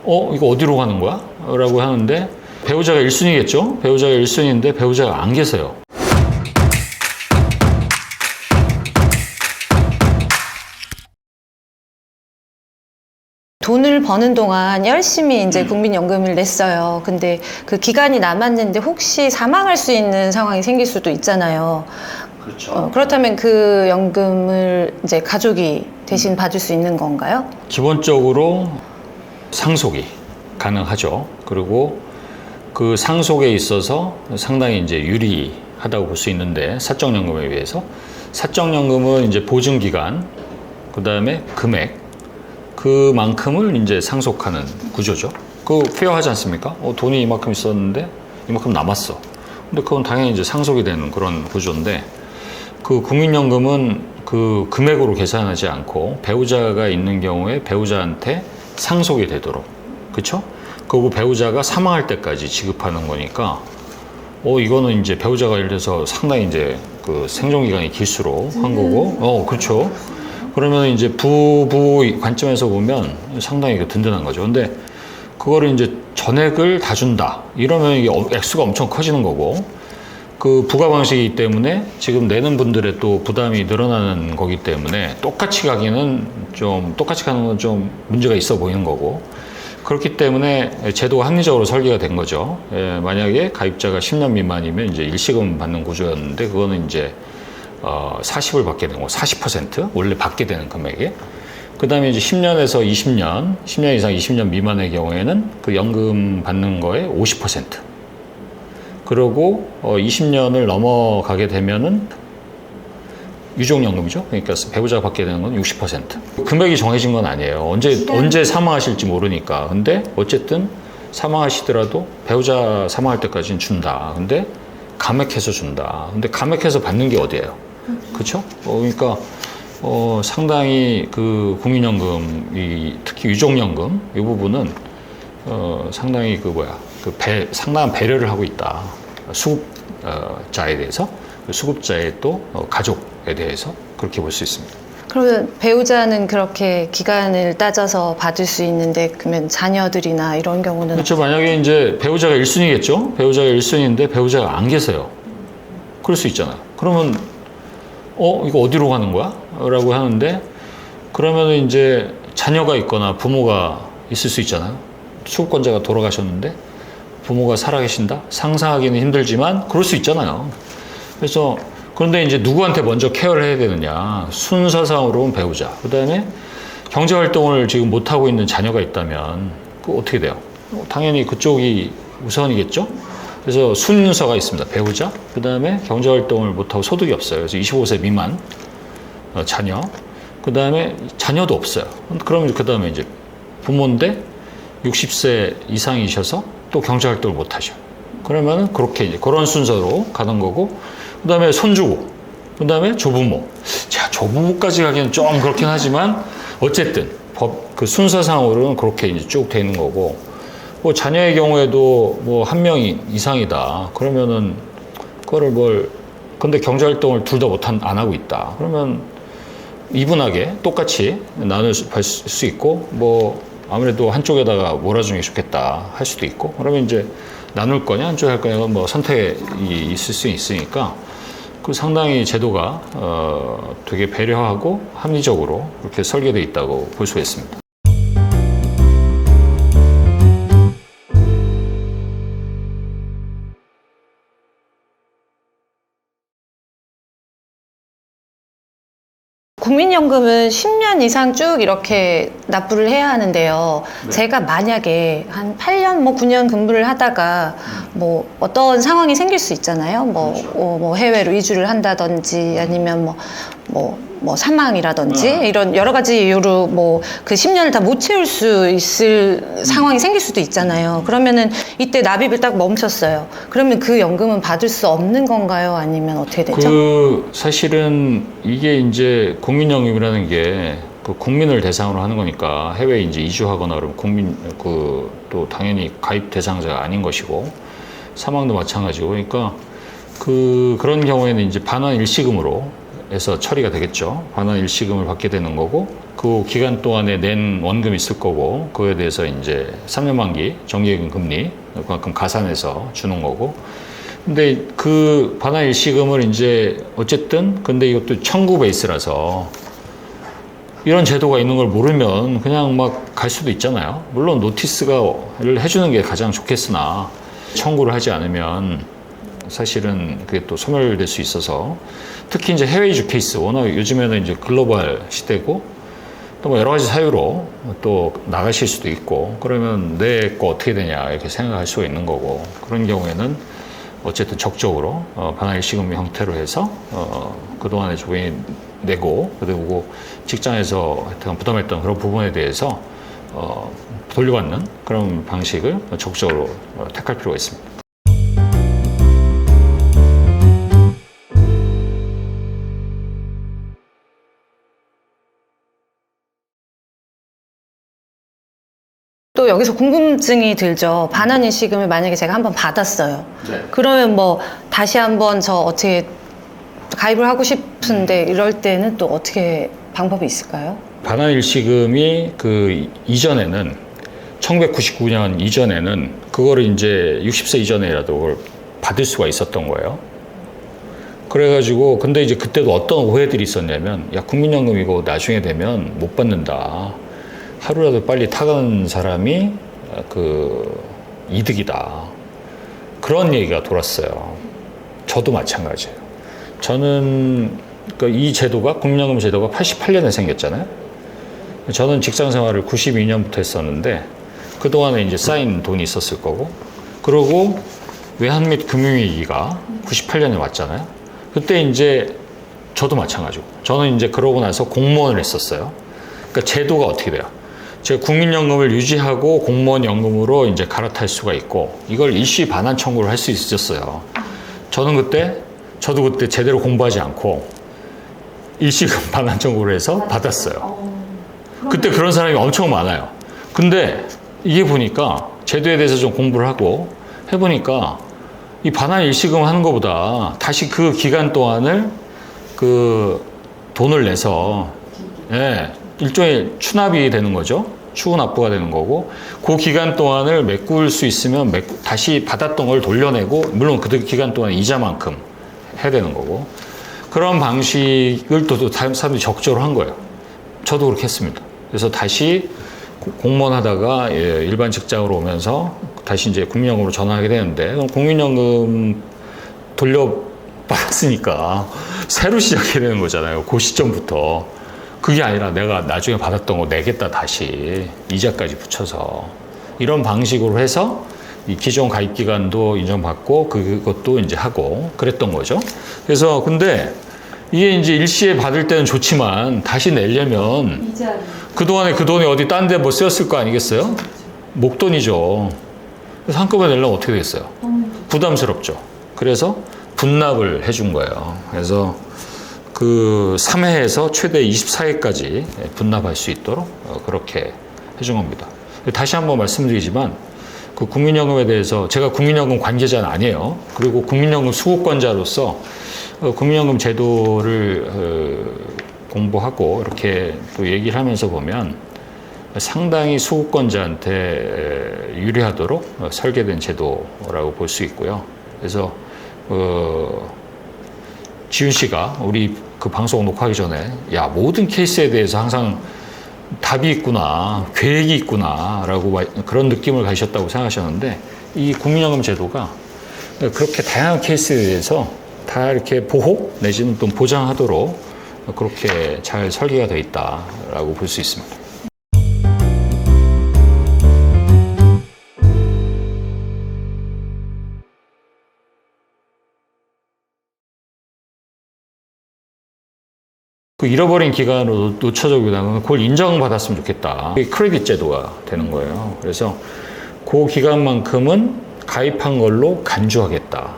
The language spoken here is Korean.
이거 어디로 가는 거야? 라고 하는데 배우자가 1순위겠죠? 배우자가 1순위인데 배우자가 안 계세요. 돈을 버는 동안 열심히 이제 국민연금을 냈어요. 근데 그 기간이 남았는데 혹시 사망할 수 있는 상황이 생길 수도 있잖아요. 그렇죠. 그렇다면 그 연금을 이제 가족이 대신 받을 수 있는 건가요? 기본적으로 상속이 가능하죠. 그리고 그 상속에 있어서 상당히 이제 유리하다고 볼 수 있는데, 사적연금에 비해서 사적연금은 이제 보증기간, 그 다음에 금액, 그만큼을 이제 상속하는 구조죠. 그 페어하지 않습니까? 돈이 이만큼 있었는데 이만큼 남았어. 근데 그건 당연히 이제 상속이 되는 그런 구조인데, 그 국민연금은 그 금액으로 계산하지 않고 배우자가 있는 경우에 배우자한테 상속이 되도록, 그렇죠? 그리고 배우자가 사망할 때까지 지급하는 거니까, 이거는 이제 배우자가 예를 들어서 상당히 이제 그 생존기간이 길수록 한 거고, 그렇죠. 그러면 이제 부부 관점에서 보면 상당히 든든한 거죠. 근데 그거를 이제 전액을 다 준다 이러면 이게 액수가 엄청 커지는 거고, 그 부가 방식이기 때문에 지금 내는 분들의 또 부담이 늘어나는 거기 때문에 똑같이 가는 건 좀 문제가 있어 보이는 거고, 그렇기 때문에 제도가 합리적으로 설계가 된 거죠. 만약에 가입자가 10년 미만이면 이제 일시금 받는 구조였는데, 그거는 이제 40을 받게 되는 거, 40% 원래 받게 되는 금액에. 그 다음에 이제 10년에서 20년, 10년 이상 20년 미만의 경우에는 그 연금 받는 거에 50%. 그리고 20년을 넘어가게 되면은 유족연금이죠. 그러니까 배우자가 받게 되는 건 60%. 금액이 정해진 건 아니에요. 언제 사망하실지 모르니까. 근데 어쨌든 사망하시더라도 배우자 사망할 때까지는 준다. 근데 감액해서 준다. 근데 감액해서 받는 게 어디예요? 그렇죠? 그러니까 상당히 그 국민연금, 특히 유족연금 이 부분은 상당히 상당한 배려를 하고 있다. 수급자에 대해서, 수급자의 또 가족에 대해서 그렇게 볼 수 있습니다. 그러면 배우자는 그렇게 기간을 따져서 받을 수 있는데, 그러면 자녀들이나 이런 경우는? 그렇죠. 만약에 이제 배우자가 1순위겠죠? 배우자가 1순위인데 배우자가 안 계세요. 그럴 수 있잖아요. 그러면 이거 어디로 가는 거야? 라고 하는데, 그러면 이제 자녀가 있거나 부모가 있을 수 있잖아요. 수급권자가 돌아가셨는데 부모가 살아계신다? 상상하기는 힘들지만 그럴 수 있잖아요. 그래서 그런데 이제 누구한테 먼저 케어를 해야 되느냐? 순서상으로는 배우자. 그 다음에 경제활동을 지금 못하고 있는 자녀가 있다면 그 어떻게 돼요? 당연히 그쪽이 우선이겠죠? 그래서 순서가 있습니다. 배우자, 그 다음에 경제활동을 못하고 소득이 없어요. 그래서 25세 미만 자녀, 그 다음에 자녀도 없어요. 그러면 그 다음에 이제 부모인데 60세 이상이셔서 또 경제활동을 못하셔. 그러면은 그렇게 이제 그런 순서로 가는 거고, 그 다음에 손주고, 그 다음에 조부모. 자, 조부모까지 가기는 좀 그렇긴 하지만 어쨌든 그 순서상으로는 그렇게 이제 쭉 돼 있는 거고, 자녀의 경우에도 한 명 이상이다. 그러면은 그거를 근데 경제활동을 둘 다 안 하고 있다. 그러면 이분하게 똑같이 나눌 수 있고, 아무래도 한쪽에다가 몰아주는 게 좋겠다 할 수도 있고, 그러면 이제 나눌 거냐 한쪽에 할 거냐 선택이 있을 수 있으니까, 그 상당히 제도가 되게 배려하고 합리적으로 그렇게 설계되어 있다고 볼 수가 있습니다. 국민연금은 10년 이상 쭉 이렇게 납부를 해야 하는데요. 네. 제가 만약에 한 8년, 9년 근무를 하다가 어떤 상황이 생길 수 있잖아요. 그렇죠. 해외로 이주를 한다든지 아니면 사망이라든지 이런 여러 가지 이유로 그 10년을 다 못 채울 수 있을 상황이 생길 수도 있잖아요. 그러면은 이때 납입을 딱 멈췄어요. 그러면 그 연금은 받을 수 없는 건가요? 아니면 어떻게 되죠? 사실은 이게 이제 국민연금이라는 게 국민을 대상으로 하는 거니까, 해외에 이제 이주하거나 그러면 또 당연히 가입 대상자가 아닌 것이고, 사망도 마찬가지고, 그러니까 그런 경우에는 이제 반환 일시금으로 관리처에서 처리가 되겠죠. 반환 일시금을 받게 되는 거고, 그 기간 동안에 낸 원금이 있을 거고, 그거에 대해서 이제 3년 만기 정기예금 금리 그만큼 가산해서 주는 거고. 근데 그 반환 일시금을 이제 어쨌든 근데 이것도 청구 베이스라서 이런 제도가 있는 걸 모르면 그냥 막 갈 수도 있잖아요. 물론 노티스를 해주는 게 가장 좋겠으나 청구를 하지 않으면 사실은 그게 또 소멸될 수 있어서, 특히 이제 해외 이주 케이스, 워낙 요즘에는 이제 글로벌 시대고 또 뭐 여러 가지 사유로 또 나가실 수도 있고, 그러면 내 거 어떻게 되냐 이렇게 생각할 수가 있는 거고, 그런 경우에는 어쨌든 적극적으로 반환 일시금 형태로 해서 그동안에 조금이 내고, 그리고 직장에서 하여튼 부담했던 그런 부분에 대해서 돌려받는 그런 방식을 적극적으로 택할 필요가 있습니다. 또 여기서 궁금증이 들죠. 반환 일시금을 만약에 제가 한번 받았어요. 네. 그러면 뭐 다시 한번 저 어떻게 가입을 하고 싶은데 이럴 때는 또 어떻게 방법이 있을까요? 반환 일시금이 그 이전에는 1999년 이전에는 그거를 이제 60세 이전에라도 그걸 받을 수가 있었던 거예요. 그래가지고 근데 이제 그때도 어떤 오해들이 있었냐면, 야, 국민연금 이거 나중에 되면 못 받는다. 하루라도 빨리 타가는 사람이 그 이득이다. 그런 얘기가 돌았어요. 저도 마찬가지예요. 저는 이 제도가, 국민연금 제도가 88년에 생겼잖아요. 저는 직장 생활을 92년부터 했었는데 그동안에 이제 쌓인 돈이 있었을 거고, 그리고 외환 및 금융위기가 98년에 왔잖아요. 그때 이제 저도 마찬가지고, 저는 이제 그러고 나서 공무원을 했었어요. 그러니까 제도가 어떻게 돼요? 제가 국민연금을 유지하고 공무원 연금으로 이제 갈아탈 수가 있고, 이걸 일시 반환 청구를 할 수 있었어요. 저도 그때 제대로 공부하지 않고 일시금 반환 청구를 해서 받았어요. 그때 그런 사람이 엄청 많아요. 근데 이게 보니까 제도에 대해서 좀 공부를 하고 해보니까 이 반환 일시금 하는 것보다 다시 그 기간 동안을 그 돈을 내서, 예, 일종의 추납이 되는 거죠. 추후 납부가 되는 거고, 그 기간 동안을 메꿀 수 있으면 다시 받았던 걸 돌려내고, 물론 그 기간 동안 이자만큼 해야 되는 거고, 그런 방식을 또 다른 사람들이 적극적으로 한 거예요. 저도 그렇게 했습니다. 그래서 다시 공무원 하다가 일반 직장으로 오면서 다시 이제 국민연금으로 전환하게 되는데, 그럼 국민연금 돌려받았으니까 새로 시작해야 되는 거잖아요. 그 시점부터. 그게 아니라 내가 나중에 받았던 거 내겠다, 다시 이자까지 붙여서. 이런 방식으로 해서 이 기존 가입 기간도 인정받고 그것도 이제 하고 그랬던 거죠. 그래서 근데 이게 이제 일시에 받을 때는 좋지만 다시 내려면 그동안에 그 돈이 어디 딴 데 뭐 쓰였을 거 아니겠어요? 목돈이죠. 그래서 한꺼번에 내려면 어떻게 되겠어요? 부담스럽죠. 그래서 분납을 해준 거예요. 그래서 그 3회에서 최대 24회까지 분납할 수 있도록 그렇게 해준 겁니다. 다시 한번 말씀드리지만, 그 국민연금에 대해서 제가 국민연금 관계자는 아니에요. 그리고 국민연금 수급권자로서 국민연금 제도를 공부하고 이렇게 또 얘기를 하면서 보면 상당히 수급권자한테 유리하도록 설계된 제도라고 볼 수 있고요. 그래서 지훈 씨가 우리 그 방송 녹화하기 전에, 야, 모든 케이스에 대해서 항상 답이 있구나, 계획이 있구나 라고 그런 느낌을 가지셨다고 생각하셨는데, 이 국민연금 제도가 그렇게 다양한 케이스에 대해서 다 이렇게 보호 내지는 또 보장하도록 그렇게 잘 설계가 되어 있다라고 볼 수 있습니다. 그 잃어버린 기간으로 놓쳐져 보다는 그걸 인정받았으면 좋겠다. 이게 크레딧 제도가 되는 거예요. 그래서 그 기간만큼은 가입한 걸로 간주하겠다.